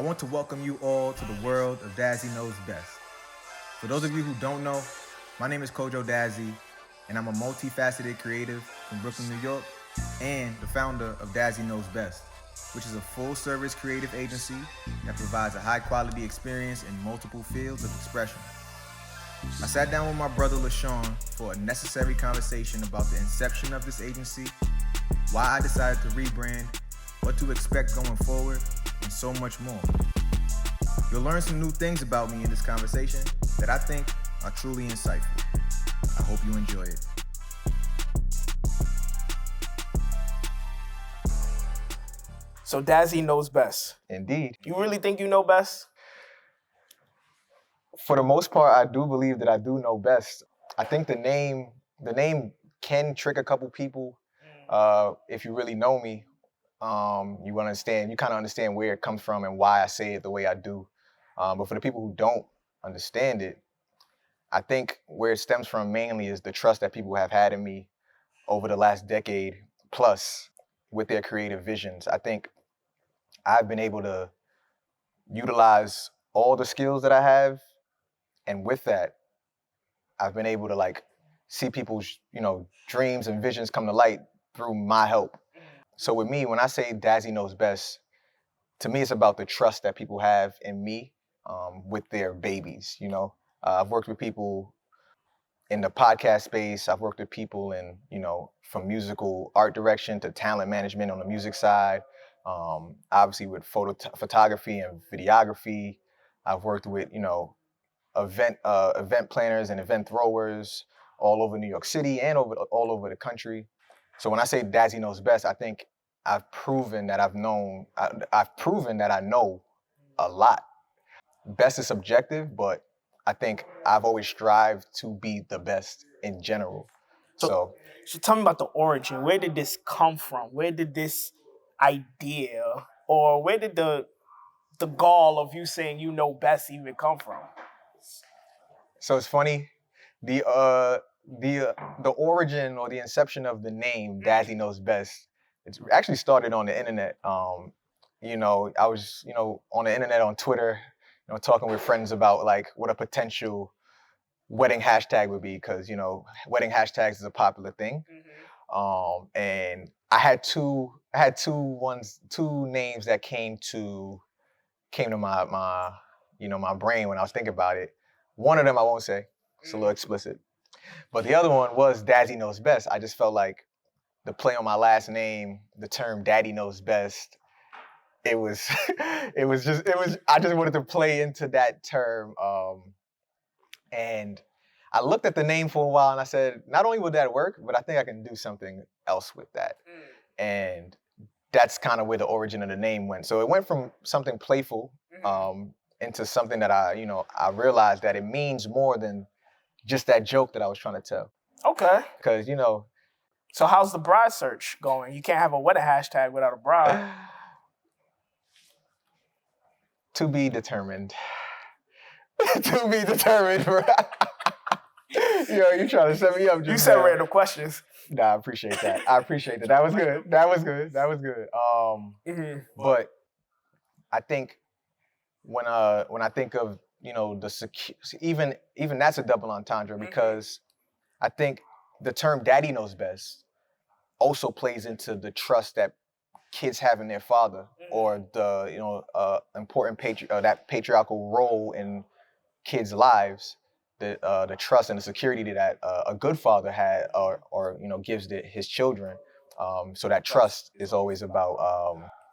I want to welcome you all to the world of Dadzie Knows Best. For those of you who don't know, my name is Kojo Dadzie, and I'm a multifaceted creative from Brooklyn, New York, and the founder of Dadzie Knows Best, which is a full-service creative agency that provides a high-quality experience in multiple fields of expression. I sat down with my brother Lashawn for a necessary conversation about the inception of this agency, why I decided to rebrand, what to expect going forward, and so much more. You'll learn some new things about me in this conversation that I think are truly insightful. I hope you enjoy it. So Dadzie knows best. Indeed. You really think you know best? For the most part, I do believe that I do know best. I think the name can trick a couple people. If you really know me, you kind of understand where it comes from and why I say it the way I do. But for the people who don't understand it, I think where it stems from mainly is the trust that people have had in me over the last decade plus with their creative visions. I think I've been able to utilize all the skills that I have, and with that, I've been able to see people's, dreams and visions come to light through my help. So with me, when I say Dadzie knows best, to me it's about the trust that people have in me with their babies. I've worked with people in the podcast space. I've worked with people in, from musical art direction to talent management on the music side. Obviously with photography and videography. I've worked with, event planners and event throwers all over New York City and all over the country. So when I say Dadzie knows best, I think I've proven that I know a lot. Best is subjective, but I think I've always strived to be the best in general. So tell me about the origin. Where did this come from? Where did this idea, or where did the gall of you saying you know best even come from? So it's funny, the origin or the inception of the name Dadzie Knows Best, it actually started on the internet. I was, on the internet on Twitter, talking with friends about what a potential wedding hashtag would be, because wedding hashtags is a popular thing. And I had two names that came to my brain when I was thinking about it. One of them I won't say, it's a little explicit. But the other one was Dadzie Knows Best. I just felt like the play on my last name, the term Dadzie Knows Best, I just wanted to play into that term. And I looked at the name for a while and I said, not only would that work, but I think I can do something else with that. And that's kind of where the origin of the name went. So it went from something playful into something that I realized that it means more than just that joke that I was trying to tell. Okay. Because, So how's the bride search going? You can't have a wedding hashtag without a bride. To be determined. To be determined, bro. You trying to set me up. You said random questions. Nah, I appreciate that. That was good. But I think when I think of, even that's a double entendre, because I think the term Dadzie Knows Best also plays into the trust that kids have in their father, or the important that patriarchal role in kids' lives, the trust and the security that a good father had or gives his children. So that trust is always about.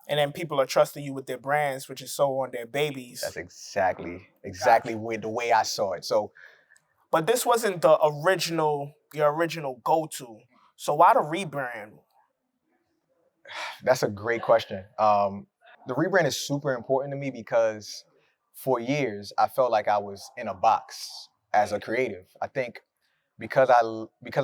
And then people are trusting you with their brands, which is so on their babies. That's exactly the way I saw it. So, but this wasn't your original go-to. So why the rebrand? That's a great question. The rebrand is super important to me because for years I felt like I was in a box as a creative. I think because I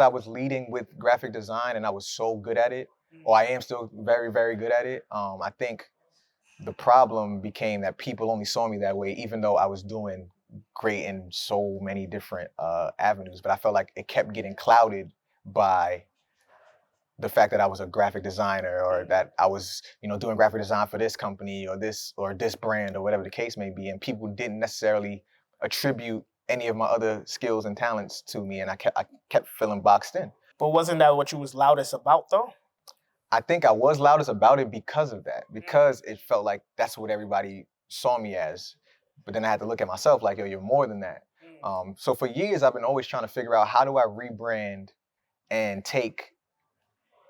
was leading with graphic design and I was so good at it, or I am still very, very good at it. I think the problem became that people only saw me that way, even though I was doing great in so many different avenues. But I felt like it kept getting clouded by the fact that I was a graphic designer or that I was, doing graphic design for this company or this brand or whatever the case may be. And people didn't necessarily attribute any of my other skills and talents to me. And I kept feeling boxed in. But wasn't that what you was loudest about though? I think I was loudest about it because of that, because it felt like that's what everybody saw me as. But then I had to look at myself like, yo, you're more than that. So for years, I've been always trying to figure out, how do I rebrand and take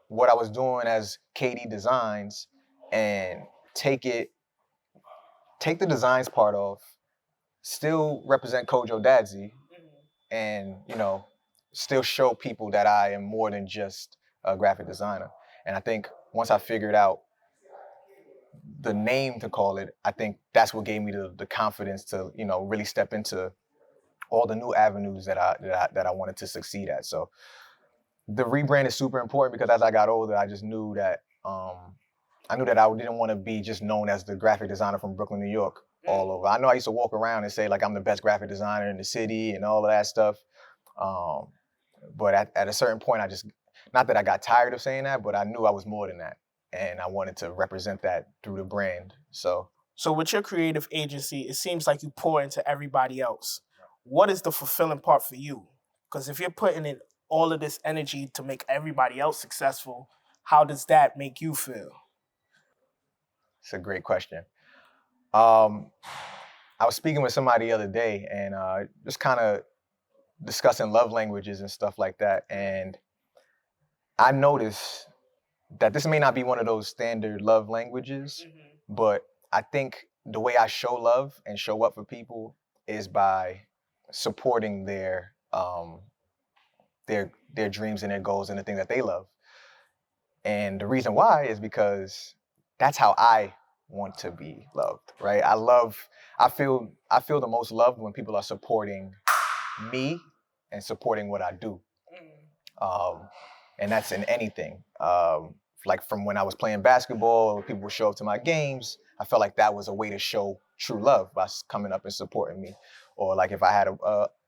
what I was doing as KD Designs and take the designs part off, still represent Kojo Dadzie, and still show people that I am more than just a graphic designer. And I think once I figured out the name to call it, I think that's what gave me the confidence to really step into all the new avenues that I wanted to succeed at. So the rebrand is super important, because as I got older, I just knew that I didn't want to be just known as the graphic designer from Brooklyn, New York, all over. I know I used to walk around and say like I'm the best graphic designer in the city and all of that stuff. But at a certain point, not that I got tired of saying that, but I knew I was more than that. And I wanted to represent that through the brand. So with your creative agency, it seems like you pour into everybody else. What is the fulfilling part for you? Because if you're putting in all of this energy to make everybody else successful, how does that make you feel? It's a great question. I was speaking with somebody the other day and just kind of discussing love languages and stuff like that. And I noticed that this may not be one of those standard love languages, but I think the way I show love and show up for people is by supporting their dreams and their goals and the things that they love. And the reason why is because that's how I want to be loved, right? I feel the most loved when people are supporting me and supporting what I do. And that's in anything. Like from when I was playing basketball, people would show up to my games. I felt like that was a way to show true love, by coming up and supporting me. Or like if I had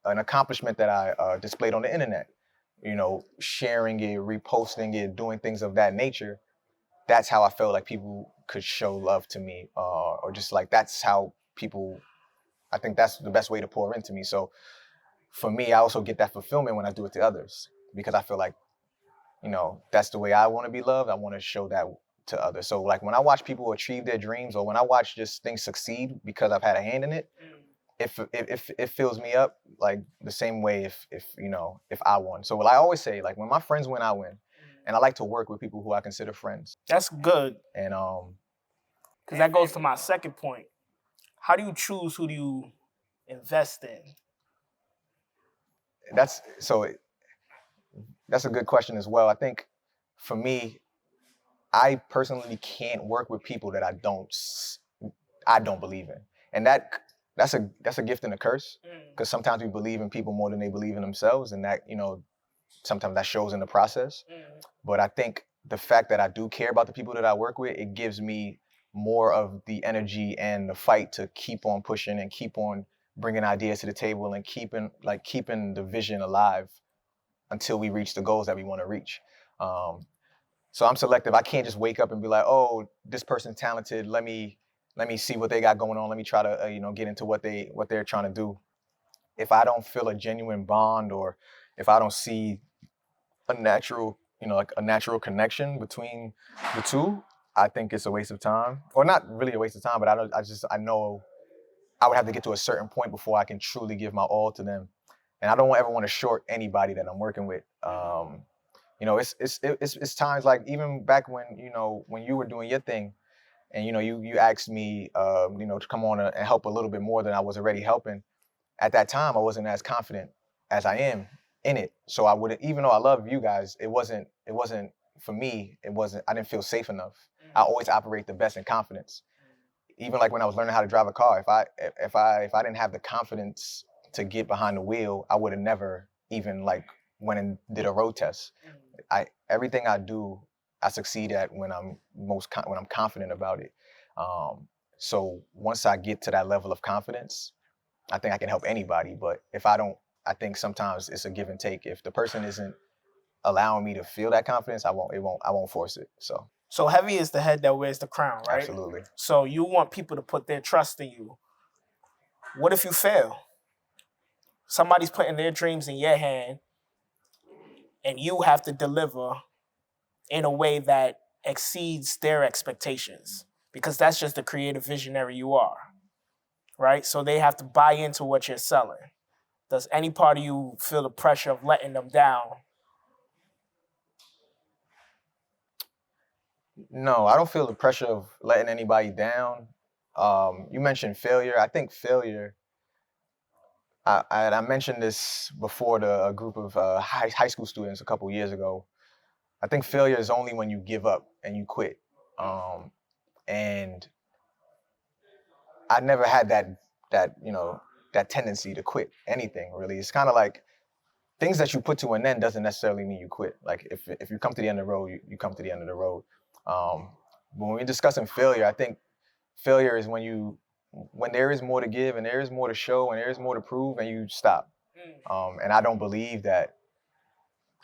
an accomplishment that I displayed on the internet, sharing it, reposting it, doing things of that nature. That's how I felt like people could show love to me, or just like that's how people. I think that's the best way to pour into me. So for me, I also get that fulfillment when I do it to others, because I feel like, that's the way I want to be loved. I want to show that to others. So like when I watch people achieve their dreams, or when I watch just things succeed because I've had a hand in it, it fills me up like the same way if I won. So what I always say, like when my friends win, I win. And I like to work with people who I consider friends. That's good. And because that goes to my second point. How do you choose who do you invest in? That's a good question as well. I think for me, I personally can't work with people that I don't believe in. And that's a gift and a curse, because sometimes we believe in people more than they believe in themselves, and that, sometimes that shows in the process. But I think the fact that I do care about the people that I work with, it gives me more of the energy and the fight to keep on pushing and keep on bringing ideas to the table and keeping the vision alive until we reach the goals that we want to reach. So I'm selective. I can't just wake up and be like, oh, this person's talented. Let me see what they got going on. Let me try to get into what they're trying to do. If I don't feel a genuine bond, or if I don't see a natural connection between the two, I think it's a waste of time. Or not really a waste of time, but I know I would have to get to a certain point before I can truly give my all to them. And I don't ever want to short anybody that I'm working with. It's times like even back when you were doing your thing, and you asked me to come on and help a little bit more than I was already helping. At that time, I wasn't as confident as I am in it. So I wouldn't, even though I love you guys, it wasn't for me. I didn't feel safe enough. I always operate the best in confidence. Even like when I was learning how to drive a car, if I didn't have the confidence to get behind the wheel, I would have never even went and did a road test. Everything I do, I succeed at when I'm confident about it. So once I get to that level of confidence, I think I can help anybody. But if I don't, I think sometimes it's a give and take. If the person isn't allowing me to feel that confidence, I won't force it. So heavy is the head that wears the crown, right? Absolutely. So you want people to put their trust in you. What if you fail? Somebody's putting their dreams in your hand and you have to deliver in a way that exceeds their expectations, because that's just the creative visionary you are, right? So they have to buy into what you're selling. Does any part of you feel the pressure of letting them down? No, I don't feel the pressure of letting anybody down. You mentioned failure. I think failure, I mentioned this before to a group of high school students a couple years ago. I think failure is only when you give up and you quit. And I never had that tendency to quit anything, really. It's kind of like things that you put to an end doesn't necessarily mean you quit. Like if you come to the end of the road, you come to the end of the road. When we're discussing failure, I think failure is when there is more to give and there is more to show and there is more to prove and you stop. And I don't believe that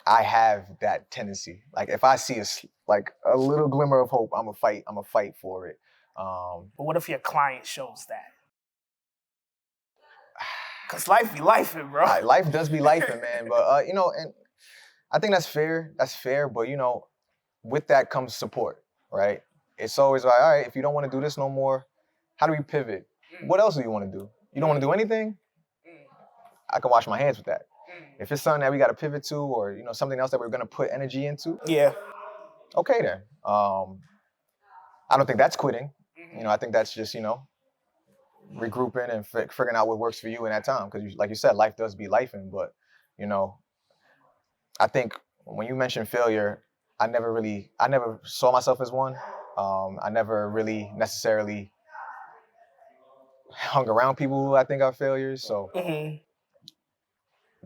I have that tendency. Like if I see a little glimmer of hope, I'm a fight for it. But what if your client shows that? Cause life be lifing, bro. Life does be lifing, man. But and I think that's fair. That's fair. But with that comes support, right? It's always like, all right, if you don't want to do this no more, how do we pivot? What else do you want to do? You don't want to do anything? I can wash my hands with that. If it's something that we got to pivot to, or something else that we're gonna put energy into, Yeah. okay then. I don't think that's quitting. I think that's just regrouping and figuring out what works for you in that time. Because like you said, life does be lifing. But I think when you mention failure, I never saw myself as one. I never really necessarily hung around people who I think are failures. So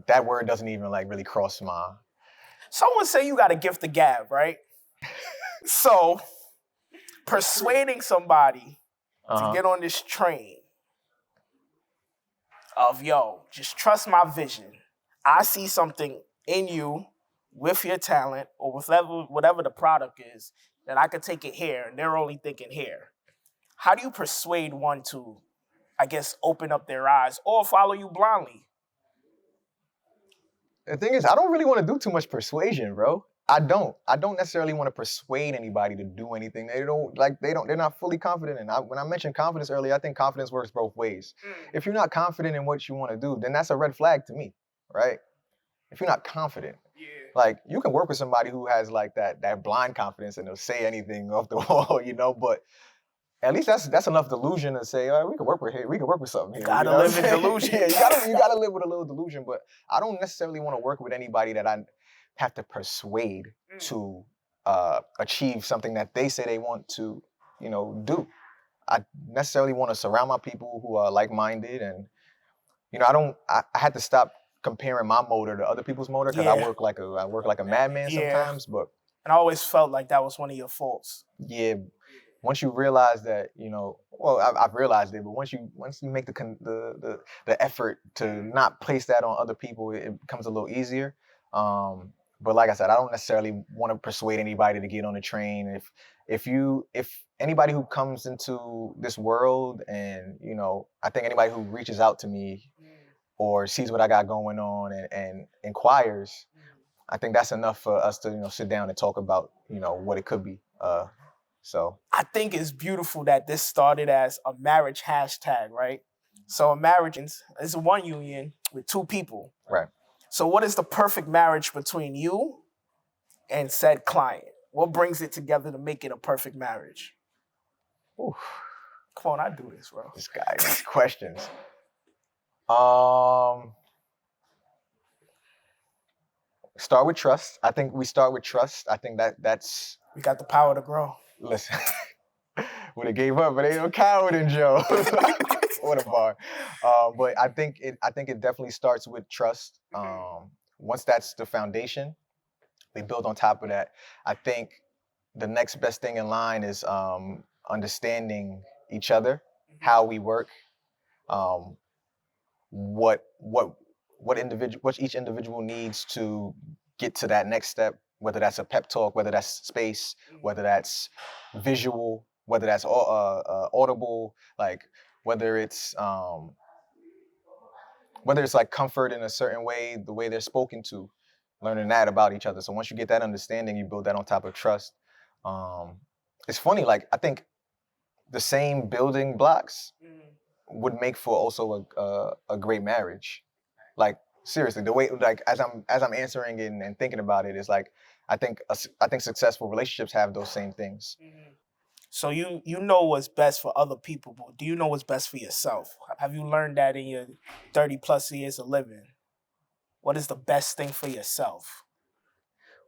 that word doesn't even really cross my. Someone say you got a gift of gab, right? So persuading somebody to get on this train of, yo, just trust my vision. I see something in you with your talent or whatever the product is that I could take it here and they're only thinking here. How do you persuade one to, I guess, open up their eyes or follow you blindly? The thing is, I don't really want to do too much persuasion, bro. I don't necessarily want to persuade anybody to do anything. They're not fully confident in. When I mentioned confidence earlier, I think confidence works both ways. If you're not confident in what you want to do, then that's a red flag to me, right? If you're not confident, like you can work with somebody who has that blind confidence and they'll say anything off the wall, but at least that's enough delusion to say, all right, we can work with something here. You gotta live in delusion. Yeah, you gotta live with a little delusion, but I don't necessarily want to work with anybody that I have to persuade to achieve something that they say they want to, do. I necessarily want to surround my people who are like-minded, and I had to stop comparing my motor to other people's motor because I work like a madman sometimes. But and I always felt like that was one of your faults. Yeah. Once you realize that, I've realized it, but once you make the effort to not place that on other people, it becomes a little easier. But like I said, I don't necessarily want to persuade anybody to get on the train. If anybody who comes into this world and, I think anybody who reaches out to me or sees what I got going on and inquires, I think that's enough for us to, sit down and talk about, what it could be. So I think it's beautiful that this started as a marriage hashtag, right? So a marriage is one union with two people. Right. So what is the perfect marriage between you and said client? What brings it together to make it a perfect marriage? Oof. Come on, I do this, bro. This guy, these questions. Start with trust. I think we start with trust. I think that's... We got the power to grow. Listen, would have gave up, but ain't no coward in Joe. What a bar. But I think it definitely starts with trust. Once that's the foundation, we build on top of that. I think the next best thing in line is understanding each other, how we work, what each individual needs to get to that next step, whether that's a pep talk, whether that's space, whether that's visual, whether that's audible, like whether it's like comfort in a certain way, the way they're spoken to, learning that about each other. So once you get that understanding, you build that on top of trust. It's funny, like I think the same building blocks would make for also a great marriage. Like seriously, the way, like as I'm answering it and thinking about it, is like I think successful relationships have those same things. So you know what's best for other people, but do you know what's best for yourself? Have you learned that in your 30 plus years of living? What is the best thing for yourself?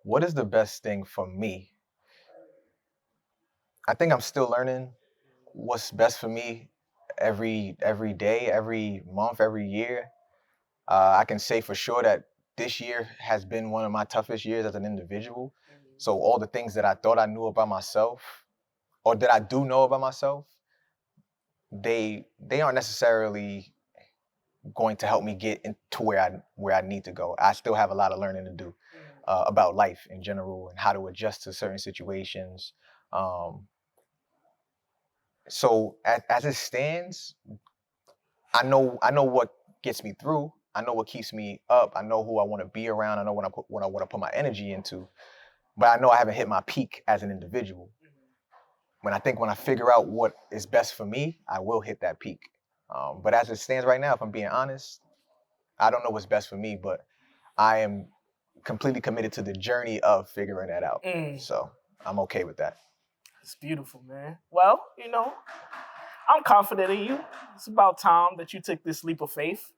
What is the best thing for me? I think I'm still learning what's best for me every day, every month, every year. I can say for sure that this year has been one of my toughest years as an individual. So all the things that I thought I knew about myself, or that I do know about myself, they aren't necessarily going to help me get into where I need to go. I still have a lot of learning to do about life in general and how to adjust to certain situations. So as it stands, I know what gets me through. I know what keeps me up. I know who I want to be around. I know what I want to put my energy into. But I know I haven't hit my peak as an individual. When I figure out what is best for me, I will hit that peak. But as it stands right now, if I'm being honest, I don't know what's best for me, but I am completely committed to the journey of figuring that out. So I'm okay with that. It's beautiful, man. Well, I'm confident in you. It's about time that you took this leap of faith.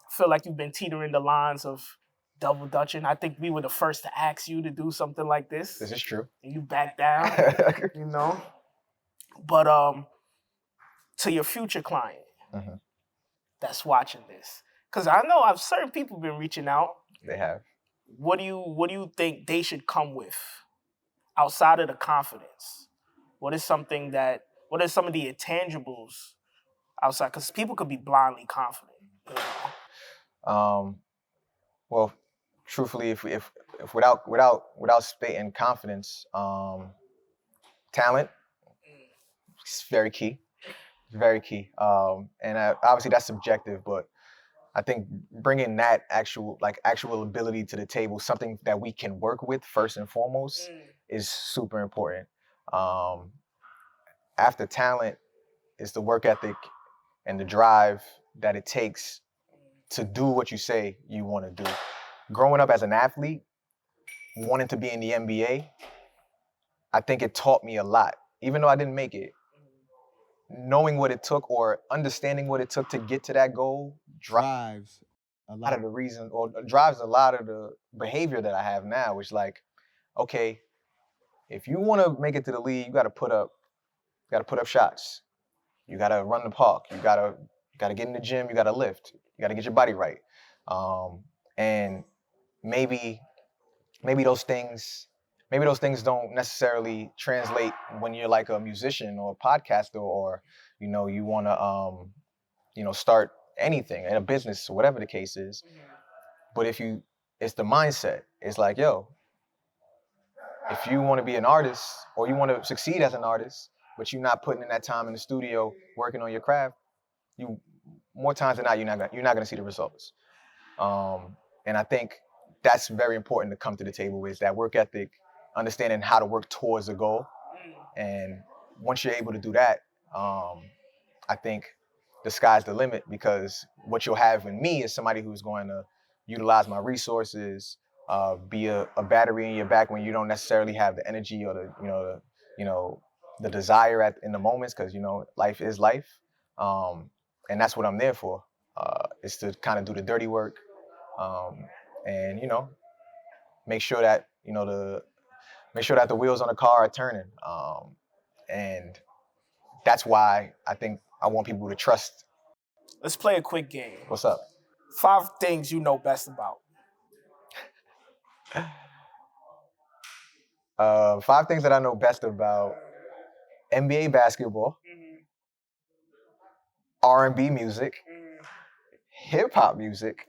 I feel like you've been teetering the lines of double dutching. I think we were the first to ask you to do something like this. This is true. And you backed down, But to your future client that's watching this, because I know I've certain people been reaching out. They have. What do you think they should come with outside of the confidence? What is some of the intangibles outside? Because people could be blindly confident. Well, truthfully, if without stating confidence, talent is very key. It's very key. And obviously that's subjective, but I think bringing that actual ability to the table, something that we can work with first and foremost, is super important. After talent is the work ethic and the drive that it takes to do what you say you want to do. Growing up as an athlete, wanting to be in the NBA, I think it taught me a lot. Even though I didn't make it, knowing what it took or understanding what it took to get to that goal drives a lot of the behavior that I have now, which like, okay, if you want to make it to the league, you got to put up shots. You got to run the park. You got to get in the gym. You got to lift. You got to get your body right. And maybe those things don't necessarily translate when you're like a musician or a podcaster, or you want to start anything in a business or whatever the case is. But it's the mindset. It's like, yo, if you want to be an artist or you want to succeed as an artist, but you're not putting in that time in the studio working on your craft, you more times than not you're not going to see the results. And I think that's very important to come to the table, is that work ethic, understanding how to work towards a goal. And once you're able to do that, I think the sky's the limit, because what you'll have in me is somebody who's going to utilize my resources, be a battery in your back when you don't necessarily have the energy or the desire in the moments, because life is life, and that's what I'm there for. Is to kind of do the dirty work, and make sure that the wheels on the car are turning, and that's why I think I want people to trust. Let's play a quick game. What's up? 5 things you know best about. 5 things that I know best about: NBA basketball, R&B music, hip hop music,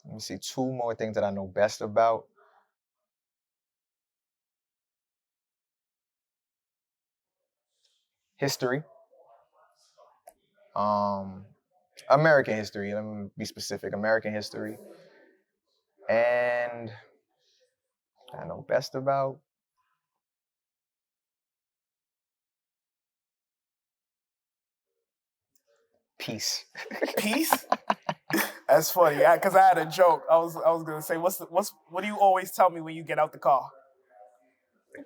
Let me see, 2 more things that I know best about. History. American history, let me be specific. American history. And I know best about peace. Peace? That's funny, because I had a joke. I was gonna say, what do you always tell me when you get out the car?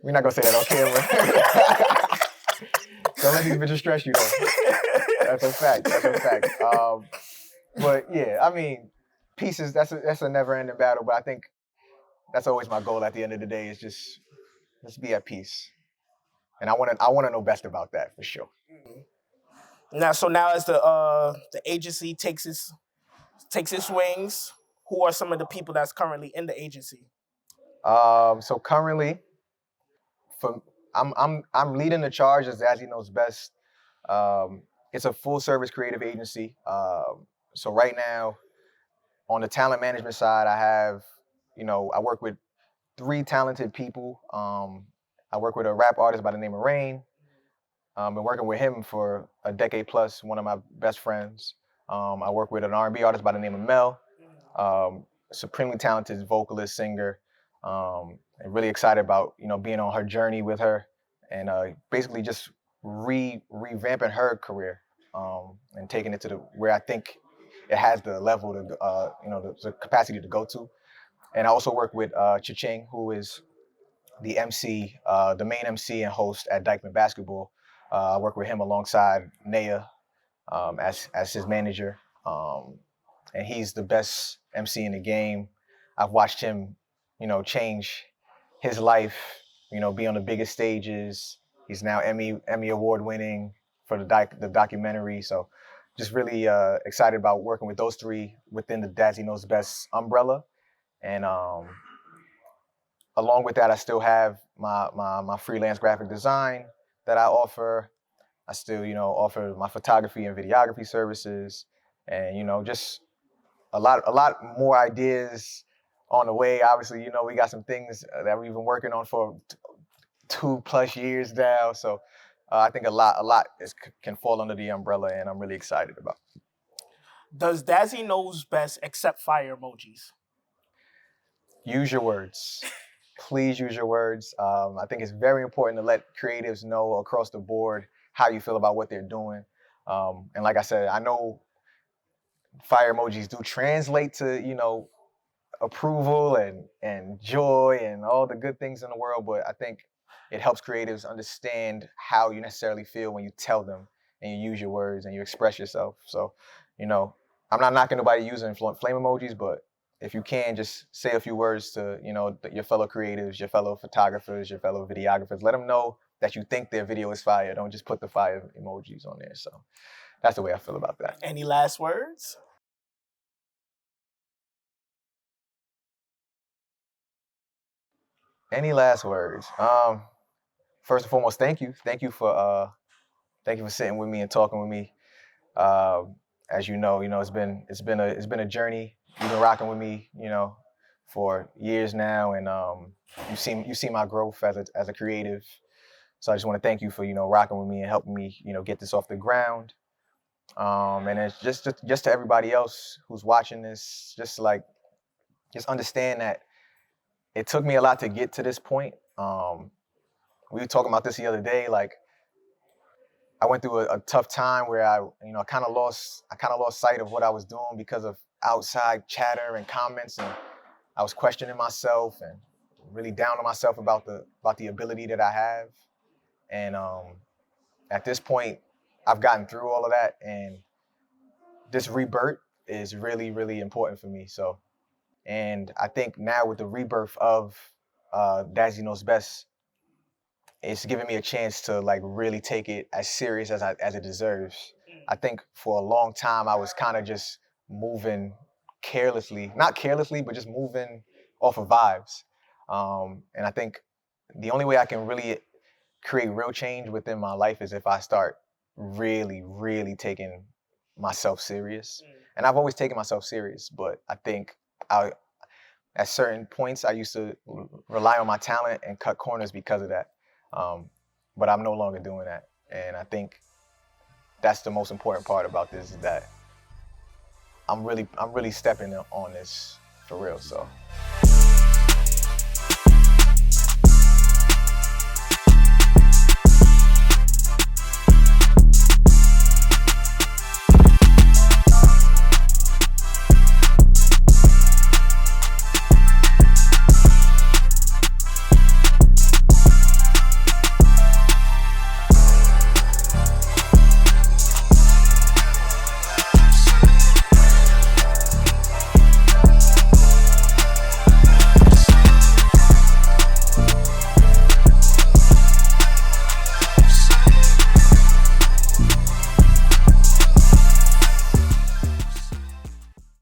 We're not gonna say that on camera. Don't let these bitches stress you though. That's a fact. That's a fact. But yeah, I mean, peace is that's a never-ending battle. But I think that's always my goal at the end of the day is just let's be at peace. And I wanna know best about that for sure. Now, as the agency takes its wings, who are some of the people that's currently in the agency? So currently, I'm leading the charge as Dadzie Knows Best. It's a full service creative agency. So right now, on the talent management side, I have, I work with 3 talented people. I work with a rap artist by the name of Rain. Been working with him for a decade plus, one of my best friends. I work with an R&B artist by the name of Mel, supremely talented vocalist, singer, and really excited about, being on her journey with her and basically just revamping her career and taking it to where I think it has the level to, the capacity to go to. And I also work with Cha-Ching, who is the MC, the main MC and host at Dykeman Basketball. I work with him alongside Naya as his manager, and he's the best MC in the game. I've watched him, change his life, be on the biggest stages. He's now Emmy award winning for the documentary. So just really excited about working with those 3 within the Dadzie Knows Best umbrella. And along with that, I still have my freelance graphic design that I offer. I still, offer my photography and videography services, and just a lot more ideas on the way. Obviously, we got some things that we've been working on for 2+ years now. So I think a lot can fall under the umbrella, and I'm really excited about. Does Dadzie Knows Best accept fire emojis? Use your words. Please use your words. I think it's very important to let creatives know across the board how you feel about what they're doing. And like I said, I know fire emojis do translate to, approval and joy and all the good things in the world, but I think it helps creatives understand how you necessarily feel when you tell them and you use your words and you express yourself. So, I'm not knocking nobody using flame emojis, but if you can, just say a few words to, your fellow creatives, your fellow photographers, your fellow videographers. Let them know that you think their video is fire. Don't just put the fire emojis on there. So that's the way I feel about that. Any last words? Any last words? First and foremost, thank you. Thank you for sitting with me and talking with me. As you know, it's been a journey. You've been rocking with me, for years now, and you've seen my growth as a creative. So I just want to thank you for rocking with me and helping me get this off the ground. And it's just to everybody else who's watching this, just understand that it took me a lot to get to this point. We were talking about this the other day. Like, I went through a tough time where I kind of lost sight of what I was doing because of outside chatter and comments, and I was questioning myself and really down on myself about the ability that I have. And at this point, I've gotten through all of that, and this rebirth is really, really important for me. So, and I think now with the rebirth of Dadzie Knows Best, it's giving me a chance to really take it as serious as it deserves. I think for a long time I was kind of just moving carelessly, not carelessly, but just moving off of vibes. And I think the only way I can really create real change within my life is if I start really, really taking myself serious. And I've always taken myself serious, but I think at certain points, I used to rely on my talent and cut corners because of that. But I'm no longer doing that. And I think that's the most important part about this, is that I'm really stepping on this for real, so.